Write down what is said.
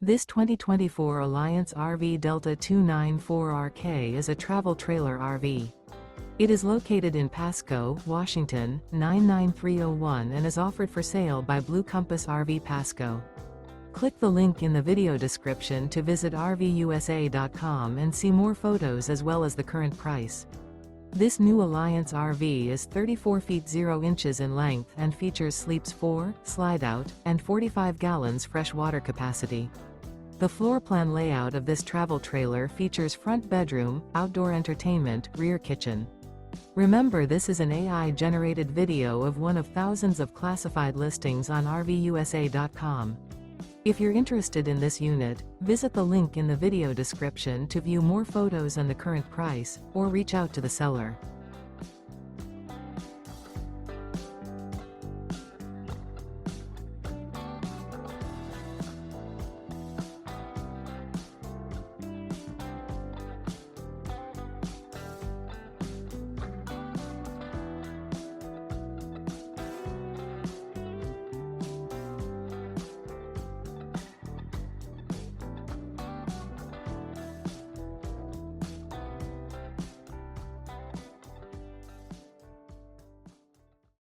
This 2024 Alliance RV Delta 294RK is a travel trailer RV. It is located in Pasco, Washington, 99301 and is offered for sale by Blue Compass RV Pasco. Click the link in the video description to visit RVUSA.com and see more photos as well as the current price. This new Alliance RV is 34 feet 0 inches in length and features sleeps 4, slide-out, and 45 gallons fresh water capacity. The floor plan layout of this travel trailer features front bedroom, outdoor entertainment, rear kitchen. Remember, this is an AI-generated video of one of thousands of classified listings on RVUSA.com. If you're interested in this unit, visit the link in the video description to view more photos and the current price, or reach out to the seller.